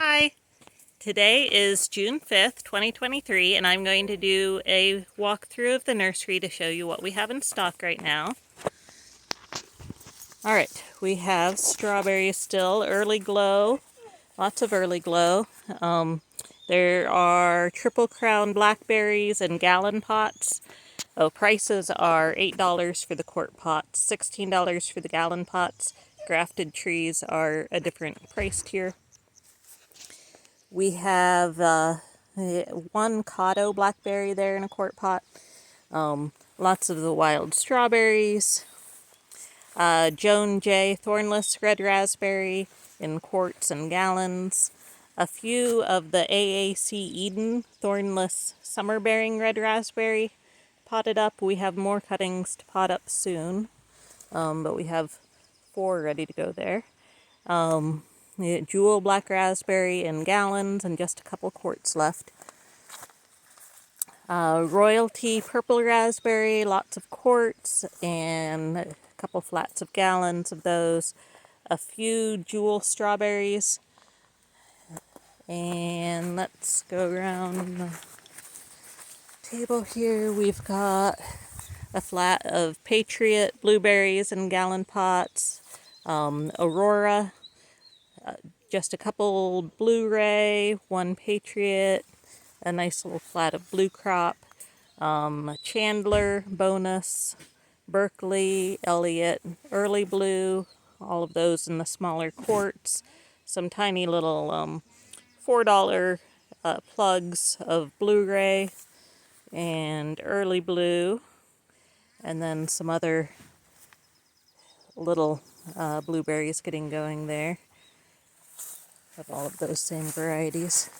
Hi, today is June 5th, 2023, and I'm going to do a walkthrough of the nursery to show you what we have in stock right now. Alright, we have strawberries still, early glow, lots of early glow. There are triple crown blackberries in gallon pots. Prices are $8 for the quart pots, $16 for the gallon pots. Grafted trees are a different price tier. We have one Cotto blackberry there in a quart pot. Lots of the wild strawberries. Joan J. thornless red raspberry in quarts and gallons. A few of the AAC Eden thornless summer bearing red raspberry potted up. We have more cuttings to pot up soon, but we have 4 ready to go there. Jewel black raspberry in gallons and just a couple quarts left. Royalty purple raspberry, lots of quarts and a couple flats of gallons of those. A few jewel strawberries. And let's go around the table here. We've got a flat of Patriot blueberries in gallon pots. Aurora, just a couple Blu-ray, 1 Patriot, a nice little flat of Blue Crop, Chandler, Bonus, Berkeley, Elliott, Early Blue, all of those in the smaller quarts, some tiny little $4 plugs of Blu-ray and Early Blue, and then some other little blueberries getting going there of all of those same varieties.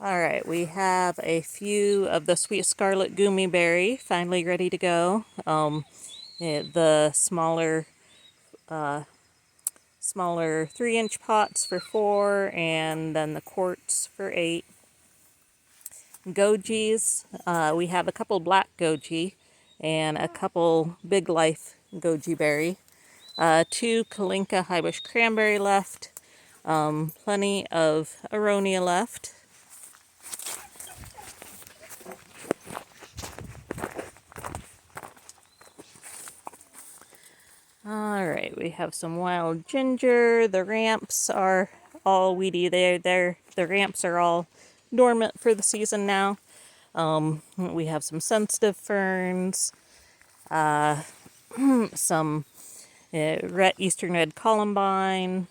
Alright, we have a few of the Sweet Scarlet Goomy Berry finally ready to go. The smaller 3-inch pots for 4, and then the quarts for 8. Gojis, we have a couple black goji and a couple Big Life goji berry. 2 Kalinka High Bush Cranberry left. Plenty of Aronia left. Alright, we have some wild ginger. The ramps are all weedy. The ramps are all dormant for the season now. We have some sensitive ferns, some eastern red columbine,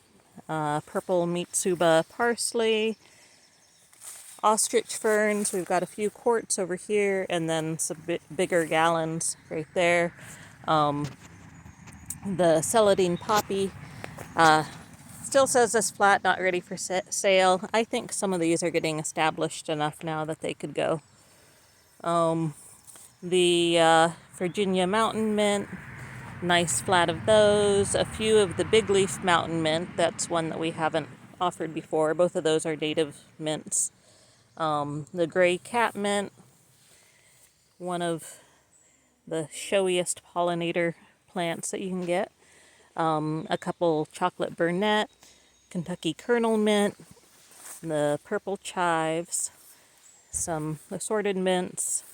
purple Mitsuba parsley, ostrich ferns. We've got a few quarts over here, and then some bigger gallons right there. The celandine poppy still says this flat, not ready for sale. I think some of these are getting established enough now that they could go. The Virginia Mountain Mint, nice flat of those. A few of the Big Leaf Mountain Mint, that's one that we haven't offered before. Both of those are native mints. The Gray Cat Mint, one of the showiest pollinator plants that you can get. A couple Chocolate Burnett, Kentucky Kernel Mint, the Purple Chives, some assorted mints.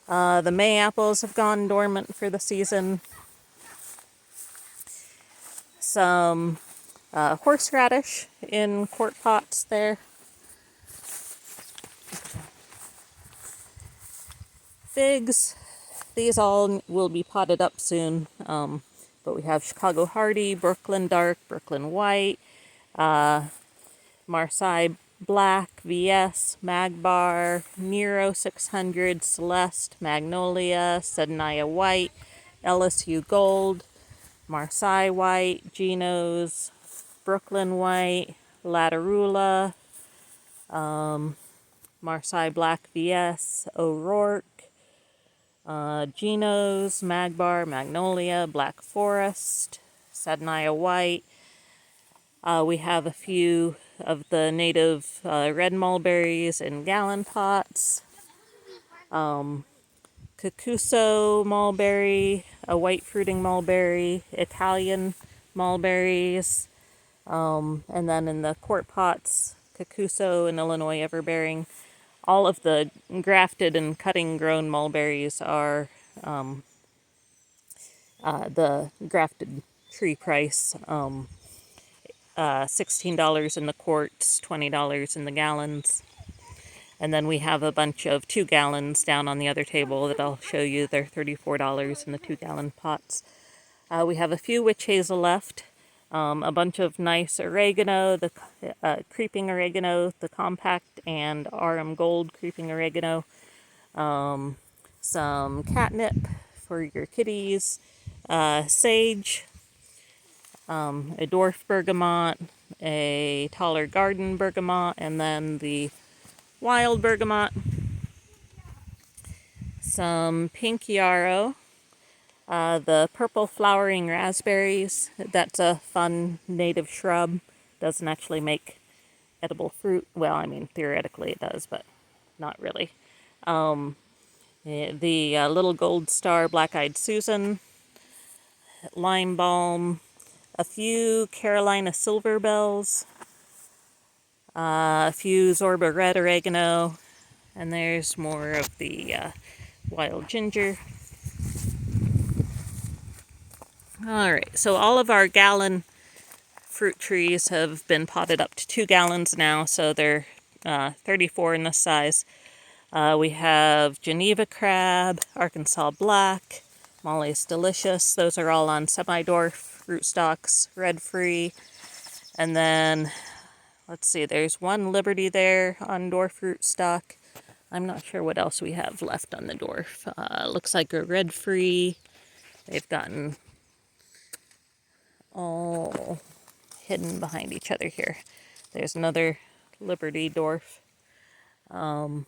The May apples have gone dormant for the season. Some horseradish in quart pots there. Figs, these all will be potted up soon, but we have Chicago Hardy, Brooklyn Dark, Brooklyn White, Marseille Black, VS, Magbar, Nero 600, Celeste, Magnolia, Sedania White, LSU Gold, Marseille White, Geno's, Brooklyn White, Latarula, Marseille Black VS, O'Rourke, Geno's, Magbar, Magnolia, Black Forest, Sedania White. We have a few of the native red mulberries in gallon pots. Cucuso mulberry, a white fruiting mulberry, Italian mulberries, And then in the quart pots, Kakuso and Illinois Everbearing. All of the grafted and cutting grown mulberries are the grafted tree price. $16 in the quarts, $20 in the gallons. And then we have a bunch of 2 gallons down on the other table that I'll show you. They're $34 in the 2-gallon pots. We have a few witch hazel left, a bunch of nice oregano, the creeping oregano, the compact and RM Gold creeping oregano, some catnip for your kitties, sage, a dwarf bergamot, a taller garden bergamot, and then the wild bergamot, some pink yarrow, the purple flowering raspberries. That's a fun native shrub. Doesn't actually make edible fruit. Well, I mean, theoretically it does, but not really. The little gold star black-eyed Susan, lime balm, a few Carolina silver bells, a few Zorba red oregano, and there's more of the wild ginger. Alright, so all of our gallon fruit trees have been potted up to 2 gallons now, so they're 34 in this size. We have Geneva crab, Arkansas black, Molly's delicious. Those are all on semi-dwarf rootstocks, red free. And then, let's see, there's one Liberty there on dwarf rootstock. I'm not sure what else we have left on the dwarf. Looks like a red free. They've gotten all hidden behind each other here. There's another Liberty dwarf. And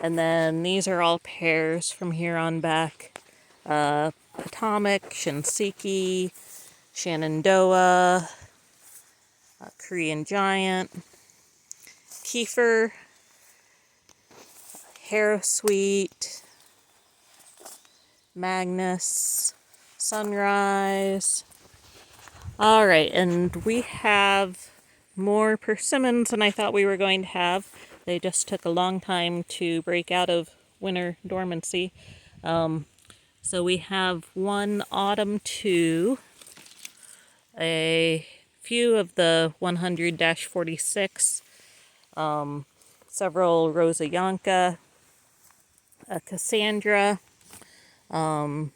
then these are all pears from here on back. Potomac, Shinseki, Shenandoah, Korean Giant, Kiefer, Harrowsweet, Magnus, Sunrise. Alright, and we have more persimmons than I thought we were going to have. They just took a long time to break out of winter dormancy. So we have one autumn 2, a few of the 100-46, several Rosa Yanka, a Cassandra, one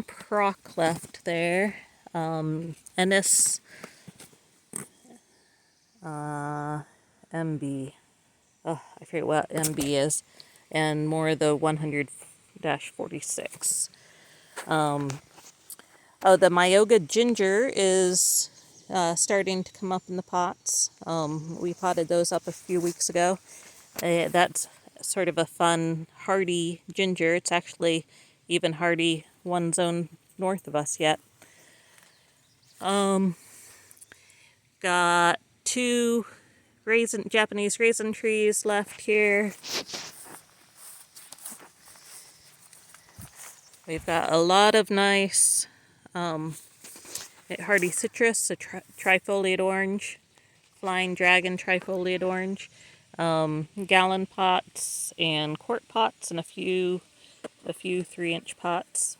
Proc left there, Ennis, MB, oh, I forget what MB is, and more of the 100-46. Oh, the Myoga ginger is starting to come up in the pots. We potted those up a few weeks ago. That's sort of a fun, hardy ginger. It's actually even hardy one zone north of us yet. Got 2 Japanese raisin trees left here. We've got a lot of nice hardy citrus, a trifoliate orange, flying dragon trifoliate orange, gallon pots and quart pots, and a few 3-inch pots.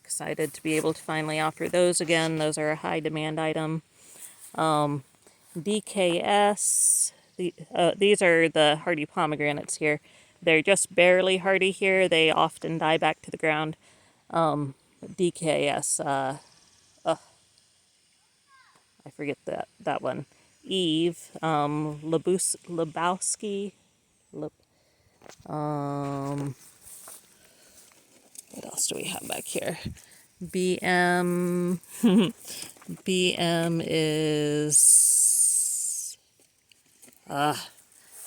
Excited to be able to finally offer those again. Those are a high demand item. DKS, these are the hardy pomegranates here. They're just barely hardy here. They often die back to the ground. DKS, I forget that one. Eve, Lebowski, what else do we have back here? BM, BM is,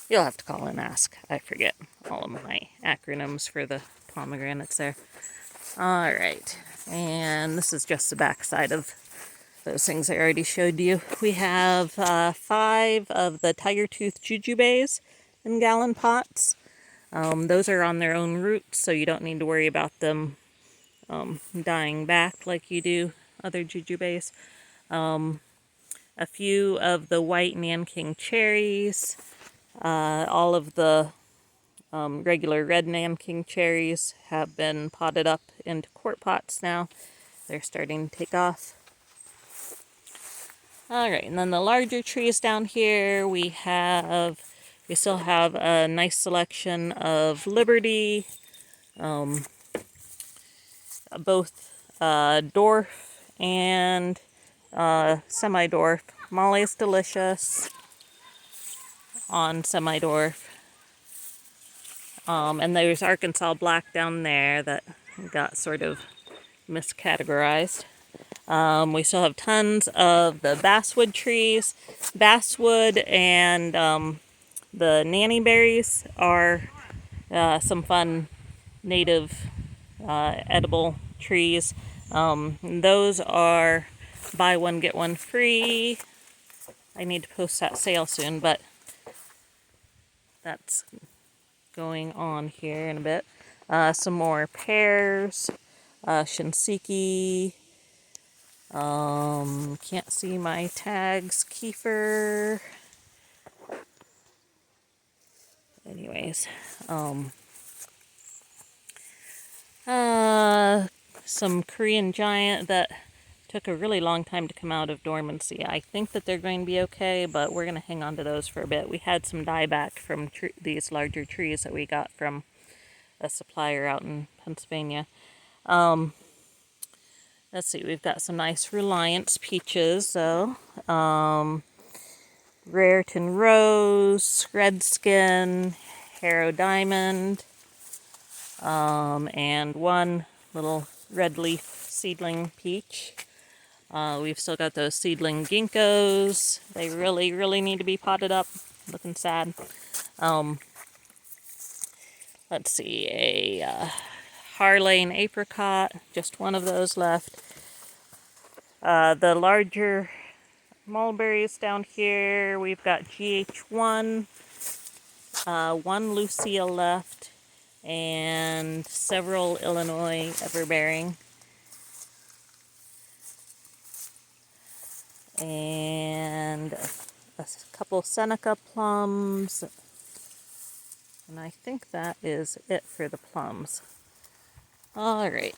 you'll have to call and ask. I forget all of my acronyms for the pomegranates there. Alright, and this is just the back side of those things I already showed you. We have 5 of the tiger tooth jujubes in gallon pots. Those are on their own roots, so you don't need to worry about them dying back like you do other jujubes. A few of the white Nanking cherries, all of the regular red Nanking cherries have been potted up into quart pots now. They're starting to take off. Alright, and then the larger trees down here, we still have a nice selection of Liberty, both dwarf and semi-dwarf. Molly's delicious on semi-dwarf. And there's Arkansas black down there that got sort of miscategorized. We still have tons of the basswood trees. Basswood and the nanny berries are some fun native edible trees. Those are buy one get one free. I need to post that sale soon, but that's going on here in a bit. Some more pears, shinseki, can't see my tags, kefir. Anyways, some Korean giant that took a really long time to come out of dormancy. I think that they're going to be okay, but we're going to hang on to those for a bit. We had some dieback from these larger trees that we got from a supplier out in Pennsylvania. Let's see, we've got some nice Reliance peaches, though. Raritan Rose, Redskin, Harrow Diamond, and one little red leaf seedling peach. We've still got those seedling ginkgos. They really, really need to be potted up. Looking sad. Let's see, a Harlane apricot. Just one of those left. The larger mulberries down here, we've got GH1, one Lucille left, and several Illinois everbearing. And a couple Seneca plums. And I think that is it for the plums. Alright.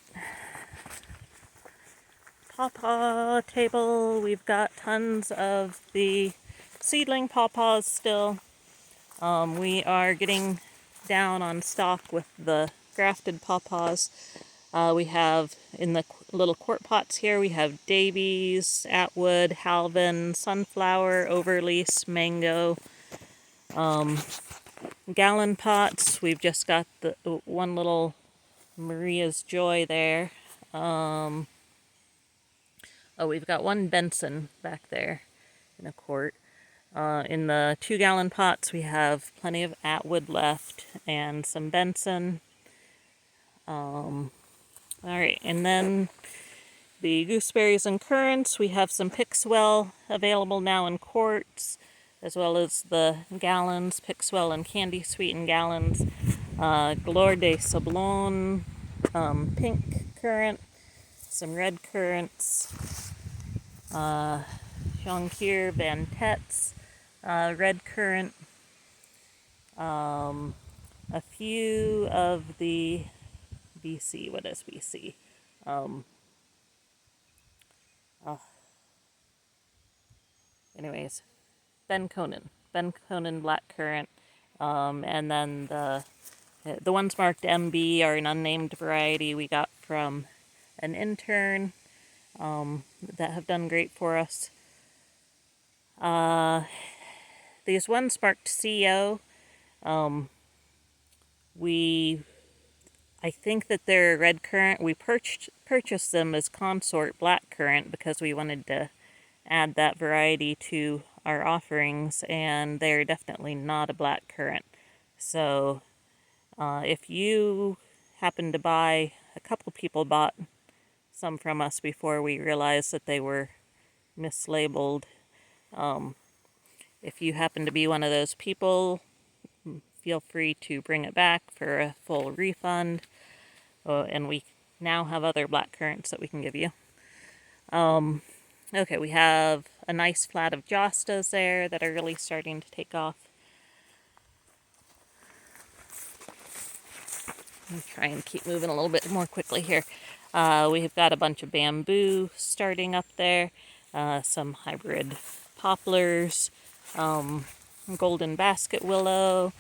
Pawpaw table. We've got tons of the seedling pawpaws still. We are getting down on stock with the grafted pawpaws. We have in the little quart pots here, we have Davies, Atwood, Halvin, Sunflower, Overlease, Mango. Gallon pots, we've just got the one little Maria's Joy there. Oh, we've got one Benson back there in a quart. In the 2-gallon pots, we have plenty of Atwood left and some Benson. Alright, and then the gooseberries and currants, we have some Pixwell available now in quarts, as well as the gallons, Pixwell and Candy Sweet in gallons. Gloire de Sablon, pink currant, some red currants, Jonquière Van Tetz, red currant, a few of the BC, what is BC? Anyways, Ben Conan blackcurrant, and then the ones marked MB are an unnamed variety we got from an intern that have done great for us. These ones marked CO, I think that they're red currant. We purchased them as consort blackcurrant because we wanted to add that variety to our offerings, and they're definitely not a blackcurrant. So if you happen to buy, a couple people bought some from us before we realized that they were mislabeled. If you happen to be one of those people, feel free to bring it back for a full refund. And we now have other blackcurrants that we can give you. Okay, we have a nice flat of jostas there that are really starting to take off. Let me try and keep moving a little bit more quickly here. We've got a bunch of bamboo starting up there, some hybrid poplars, golden basket willow,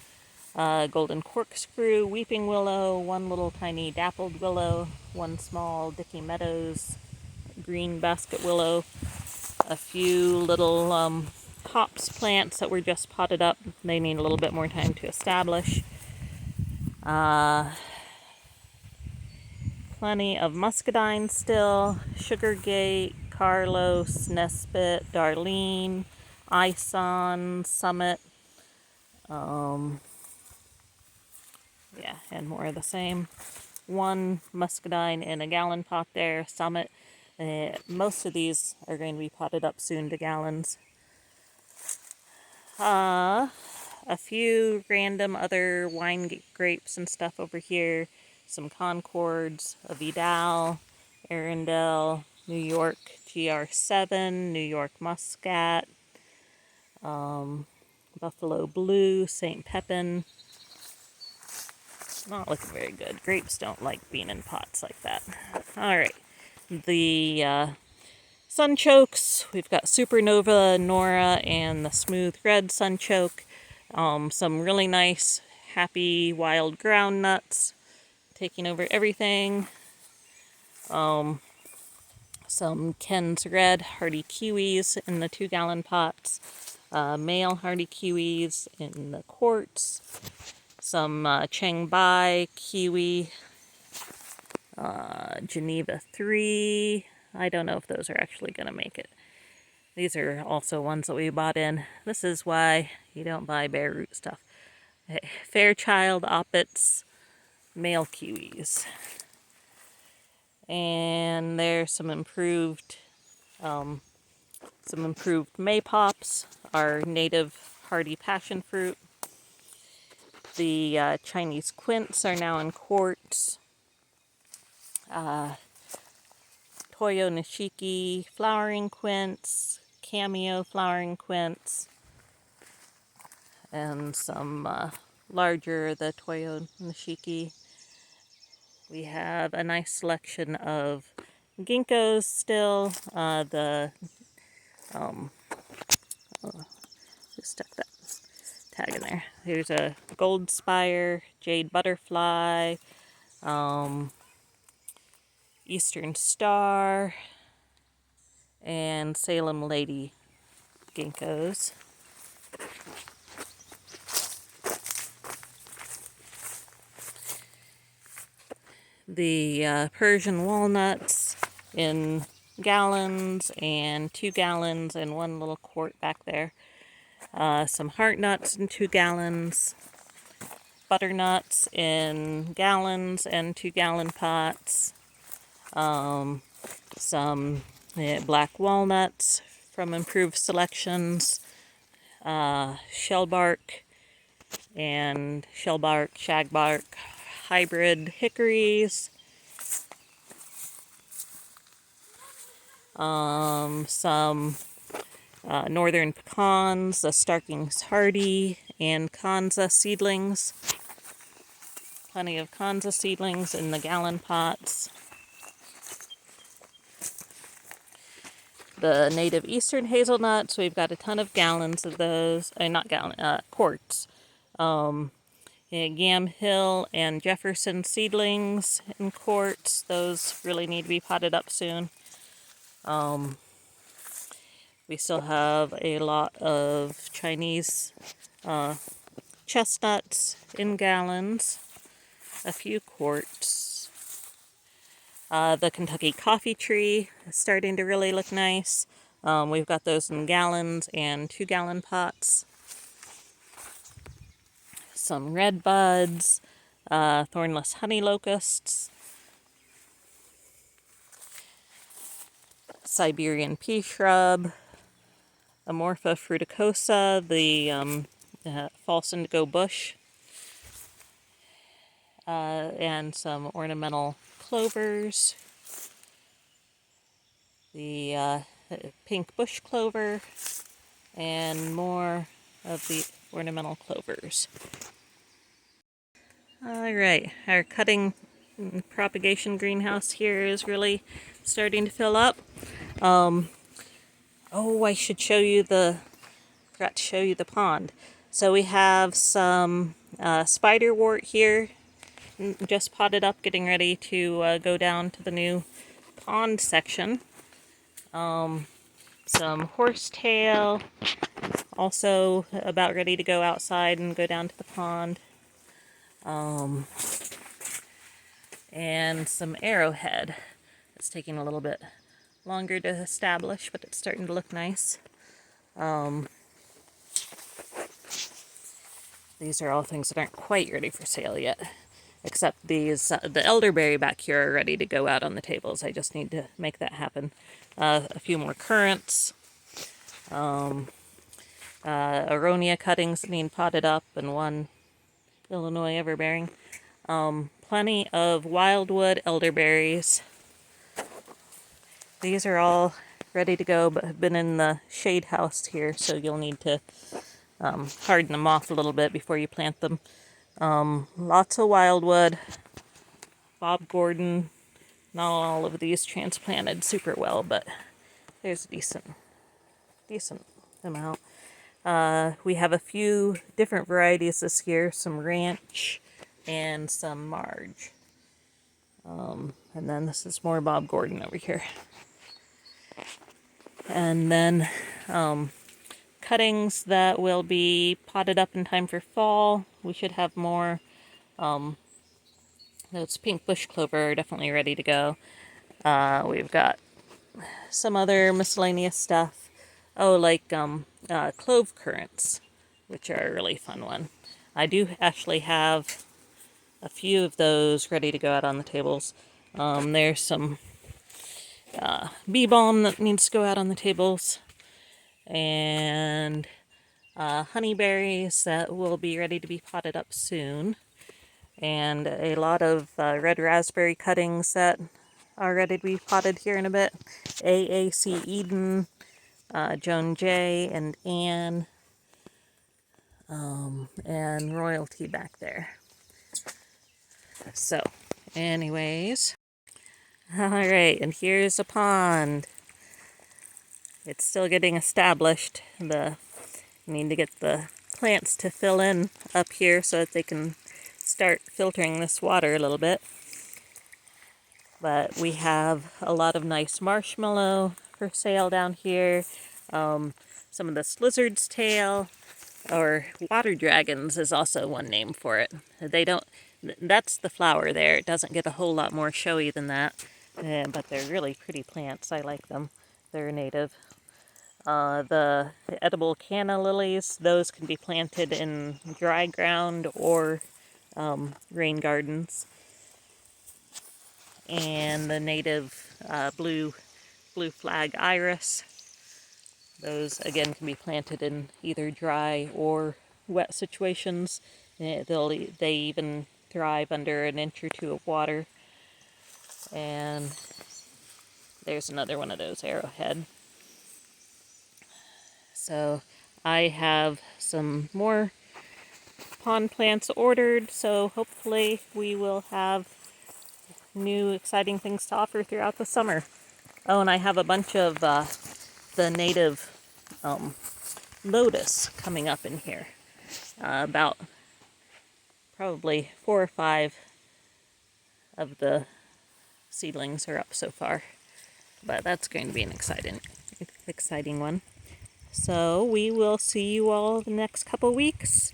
golden corkscrew, weeping willow, one little tiny dappled willow, one small Dicky Meadows green basket willow, a few little hops plants that were just potted up. They need a little bit more time to establish. Plenty of muscadine still, Sugargate, Carlos, Nesbit, Darlene, Ison, Summit. Yeah, and more of the same. One muscadine in a gallon pot there, Summit. Most of these are going to be potted up soon to gallons. A few random other wine grapes and stuff over here. Some Concords, a Vidal, Arundel, New York GR7, New York Muscat, Buffalo Blue, St. Pepin. Not looking very good. Grapes don't like being in pots like that. Alright, the sunchokes, we've got Supernova, Nora, and the Smooth Red Sunchoke. Some really nice, happy wild ground nuts taking over everything. Some Ken's Red Hardy Kiwis in the 2-gallon pots. Male Hardy Kiwis in the quarts. Some Changbai Kiwi. Geneva 3. I don't know if those are actually going to make it. These are also ones that we bought in. This is why you don't buy bare root stuff. Fairchild Oppets male kiwis. And there's some improved maypops, our native hardy passion fruit. The Chinese quints are now in quarts. Toyo Nishiki flowering quints, cameo flowering quints, and some larger, the Toyo Nishiki. We have a nice selection of ginkgos still. Just stuck that tag in there. Here's a gold spire, jade butterfly, Eastern Star, and Salem Lady ginkgos. The Persian walnuts in gallons and 2 gallons and one little quart back there. Some heart nuts in 2 gallons. Butternuts in gallons and 2-gallon pots. Some black walnuts from Improved Selections. Shellbark and shellbark, shagbark hybrid hickories. Some northern pecans, the Starkings Hardy, and Kanza seedlings. Plenty of Kanza seedlings in the gallon pots. The native eastern hazelnuts, we've got a ton of gallons of those, quarts. Gam Hill and Jefferson seedlings in quarts. Those really need to be potted up soon. We still have a lot of Chinese chestnuts in gallons, a few quarts. The Kentucky coffee tree is starting to really look nice. We've got those in gallons and 2-gallon pots. Some red buds, thornless honey locusts, Siberian pea shrub, Amorpha fruticosa, the false indigo bush, and some ornamental clovers. the pink bush clover, and more of the ornamental clovers. Alright, our cutting propagation greenhouse here is really starting to fill up. Oh, I should show you forgot to show you the pond. So we have some spiderwort here, just potted up, getting ready to go down to the new pond section. Some horsetail, also about ready to go outside and go down to the pond. And some arrowhead. It's taking a little bit longer to establish, but it's starting to look nice. These are all things that aren't quite ready for sale yet, except these, the elderberry back here are ready to go out on the tables. I just need to make that happen. A few more currants, aronia cuttings that need potted up, and one Illinois everbearing. Plenty of wildwood elderberries. These are all ready to go, but have been in the shade house here, so you'll need to harden them off a little bit before you plant them. Lots of wildwood, Bob Gordon. Not all of these transplanted super well, but there's a decent amount. We have a few different varieties this year, some ranch and some Marge. And then this is more Bob Gordon over here. And then cuttings that will be potted up in time for fall. We should have more. Those pink bush clover are definitely ready to go. We've got some other miscellaneous stuff. Oh, like clove currants, which are a really fun one. I do actually have a few of those ready to go out on the tables. There's some bee balm that needs to go out on the tables, and honeyberries that will be ready to be potted up soon, and a lot of red raspberry cuttings that are ready to be potted here in a bit. AAC Eden, Joan J. and Anne, and Royalty back there. So, anyways, alright, and here's a pond. It's still getting established. You need to get the plants to fill in up here so that they can start filtering this water a little bit. But we have a lot of nice marshmallow for sale down here. Some of this lizard's tail, or water dragons is also one name for it. That's the flower there. It doesn't get a whole lot more showy than that, but they're really pretty plants. I like them. They're native. The edible canna lilies, those can be planted in dry ground or rain gardens. And the native blue flag iris, those again can be planted in either dry or wet situations. They even thrive under an inch or two of water. And there's another one of those arrowhead. So I have some more pond plants ordered, so hopefully we will have new exciting things to offer throughout the summer. Oh, and I have a bunch of the native lotus coming up in here. About probably 4 or 5 of the seedlings are up so far, but that's going to be an exciting one. So we will see you all the next couple weeks,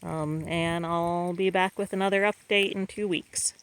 and I'll be back with another update in 2 weeks.